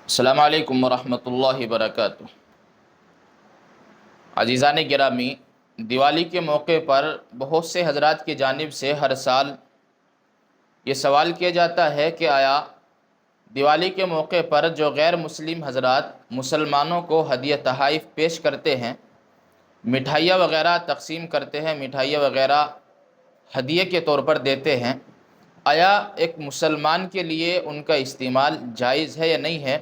السلام علیکم ورحمۃ اللہ وبرکاتہ۔ عزیزان گرامی، دیوالی کے موقع پر بہت سے حضرات کی جانب سے ہر سال یہ سوال کیا جاتا ہے کہ آیا دیوالی کے موقع پر جو غیر مسلم حضرات مسلمانوں کو ہدیہ تحائف پیش کرتے ہیں، مٹھائیاں وغیرہ تقسیم کرتے ہیں، مٹھائیاں وغیرہ ہدیے کے طور پر دیتے ہیں، آیا ایک مسلمان کے لیے ان کا استعمال جائز ہے یا نہیں ہے،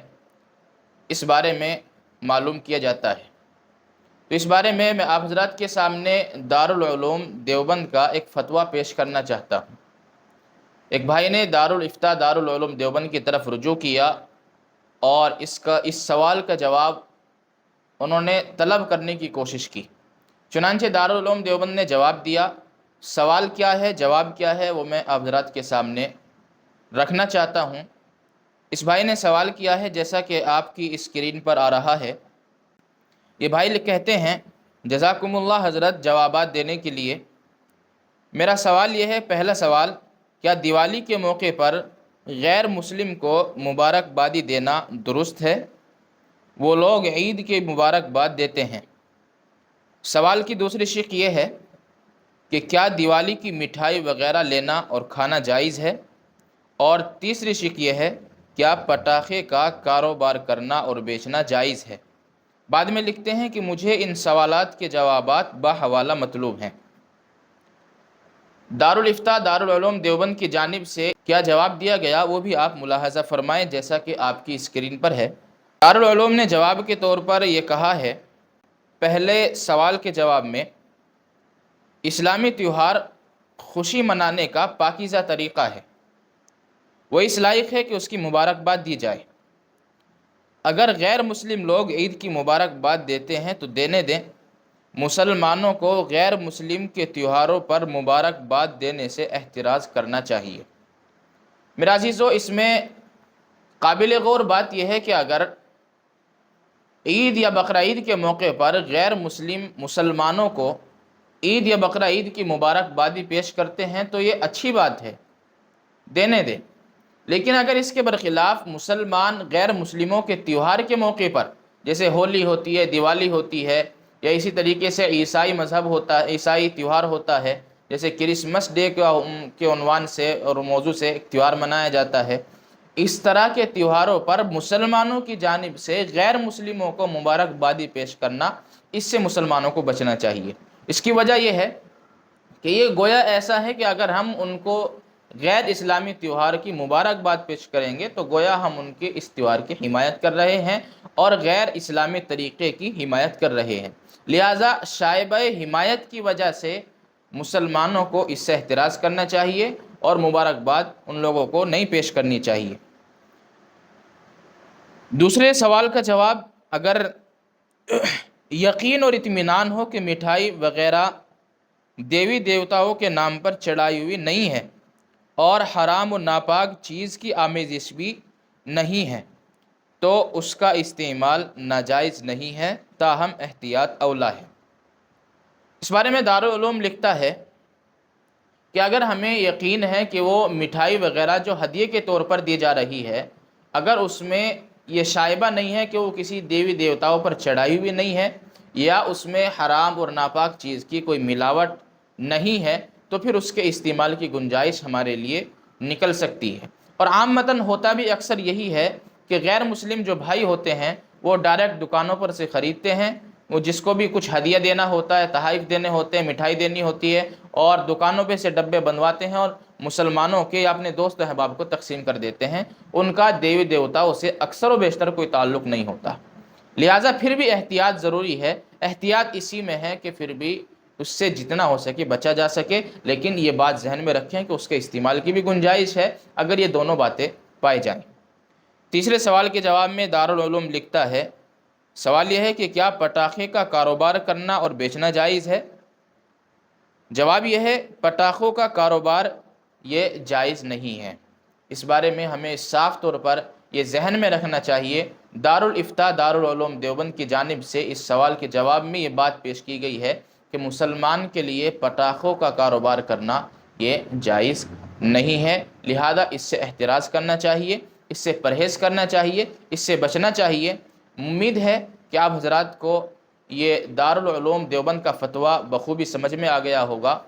اس بارے میں معلوم کیا جاتا ہے۔ تو اس بارے میں آپ حضرات کے سامنے دارالعلوم دیوبند کا ایک فتویٰ پیش کرنا چاہتا ہوں۔ ایک بھائی نے دارالافتاء دارالعلوم دیوبند کی طرف رجوع کیا اور اس سوال کا جواب انہوں نے طلب کرنے کی کوشش کی۔ چنانچہ دارالعلوم دیوبند نے جواب دیا۔ سوال کیا ہے، جواب کیا ہے، وہ میں آپ حضرات کے سامنے رکھنا چاہتا ہوں۔ اس بھائی نے سوال کیا ہے جیسا کہ آپ کی اسکرین پر آ رہا ہے۔ یہ بھائی کہتے ہیں، جزاکم اللہ حضرت جوابات دینے کے لیے۔ میرا سوال یہ ہے، پہلا سوال، کیا دیوالی کے موقع پر غیر مسلم کو مبارکبادی دینا درست ہے؟ وہ لوگ عید کے مبارکباد دیتے ہیں۔ سوال کی دوسری شق یہ ہے کہ کیا دیوالی کی مٹھائی وغیرہ لینا اور کھانا جائز ہے؟ اور تیسری شق یہ ہے، کیا پٹاخے کا کاروبار کرنا اور بیچنا جائز ہے؟ بعد میں لکھتے ہیں کہ مجھے ان سوالات کے جوابات باحوالہ مطلوب ہیں۔ دارالافتاء دارالعلوم دیوبند کی جانب سے کیا جواب دیا گیا وہ بھی آپ ملاحظہ فرمائیں، جیسا کہ آپ کی اسکرین پر ہے۔ دارالعلوم نے جواب کے طور پر یہ کہا ہے، پہلے سوال کے جواب میں، اسلامی تہوار خوشی منانے کا پاکیزہ طریقہ ہے، وہ اس لائق ہے کہ اس کی مبارکباد دی جائے۔ اگر غیر مسلم لوگ عید کی مبارکباد دیتے ہیں تو دینے دیں، مسلمانوں کو غیر مسلم کے تہواروں پر مبارکباد دینے سے احتراز کرنا چاہیے۔ میرا عزیزو، اس میں قابل غور بات یہ ہے کہ اگر عید یا بقرہ عید کے موقع پر غیر مسلم مسلمانوں کو عید یا بقرہ عید کی مبارکبادی پیش کرتے ہیں تو یہ اچھی بات ہے، دینے دیں۔ لیکن اگر اس کے برخلاف مسلمان غیر مسلموں کے تہوار کے موقع پر، جیسے ہولی ہوتی ہے، دیوالی ہوتی ہے، یا اسی طریقے سے عیسائی مذہب ہوتا ہے، عیسائی تہوار ہوتا ہے، جیسے کرسمس ڈے کے عنوان سے اور موضوع سے ایک تہوار منایا جاتا ہے، اس طرح کے تہواروں پر مسلمانوں کی جانب سے غیر مسلموں کو مبارکبادی پیش کرنا، اس سے مسلمانوں کو بچنا چاہیے۔ اس کی وجہ یہ ہے کہ یہ گویا ایسا ہے کہ اگر ہم ان کو غیر اسلامی تہوار کی مبارکباد پیش کریں گے تو گویا ہم ان کے اس تہوار کی حمایت کر رہے ہیں اور غیر اسلامی طریقے کی حمایت کر رہے ہیں۔ لہٰذا شائبہ حمایت کی وجہ سے مسلمانوں کو اس سے احتراز کرنا چاہیے اور مبارکباد ان لوگوں کو نہیں پیش کرنی چاہیے۔ دوسرے سوال کا جواب، اگر یقین اور اطمینان ہو کہ مٹھائی وغیرہ دیوی دیوتاؤں کے نام پر چڑھائی ہوئی نہیں ہے اور حرام و ناپاک چیز کی آمیزش بھی نہیں ہے تو اس کا استعمال ناجائز نہیں ہے، تاہم احتیاط اولا ہے۔ اس بارے میں دارالعلوم لکھتا ہے کہ اگر ہمیں یقین ہے کہ وہ مٹھائی وغیرہ جو ہدیے کے طور پر دی جا رہی ہے، اگر اس میں یہ شائبہ نہیں ہے کہ وہ کسی دیوی دیوتاؤں پر چڑھائی ہوئی نہیں ہے یا اس میں حرام اور ناپاک چیز کی کوئی ملاوٹ نہیں ہے، تو پھر اس کے استعمال کی گنجائش ہمارے لیے نکل سکتی ہے۔ اور عامتاً ہوتا بھی اکثر یہی ہے کہ غیر مسلم جو بھائی ہوتے ہیں وہ ڈائریکٹ دکانوں پر سے خریدتے ہیں، وہ جس کو بھی کچھ ہدیہ دینا ہوتا ہے، تحائف دینے ہوتے ہیں، مٹھائی دینی ہوتی ہے، اور دکانوں پہ سے ڈبے بنواتے ہیں اور مسلمانوں کے یا اپنے دوست احباب کو تقسیم کر دیتے ہیں۔ ان کا دیوی دیوتاؤں سے اکثر و بیشتر کوئی تعلق نہیں ہوتا، لہٰذا پھر بھی احتیاط ضروری ہے۔ احتیاط اسی میں ہے کہ پھر بھی اس سے جتنا ہو سکے بچا جا سکے، لیکن یہ بات ذہن میں رکھیں کہ اس کے استعمال کی بھی گنجائش ہے اگر یہ دونوں باتیں پائی جائیں۔ تیسرے سوال کے جواب میں دارالعلوم لکھتا ہے، سوال یہ ہے کہ کیا پٹاخے کا کاروبار کرنا اور بیچنا جائز ہے؟ جواب یہ ہے، پٹاخوں کا کاروبار یہ جائز نہیں ہے۔ اس بارے میں ہمیں صاف طور پر یہ ذہن میں رکھنا چاہیے۔ دارالافتاء دارالعلوم دیوبند کی جانب سے اس سوال کے جواب میں یہ بات پیش کی گئی ہے کہ مسلمان کے لیے پٹاخوں کا کاروبار کرنا یہ جائز نہیں ہے، لہذا اس سے احتراز کرنا چاہیے اس سے پرہیز کرنا چاہیے، اس سے بچنا چاہیے۔ امید ہے کہ آپ حضرات کو یہ دارالعلوم دیوبند کا فتویٰ بخوبی سمجھ میں آ گیا ہوگا۔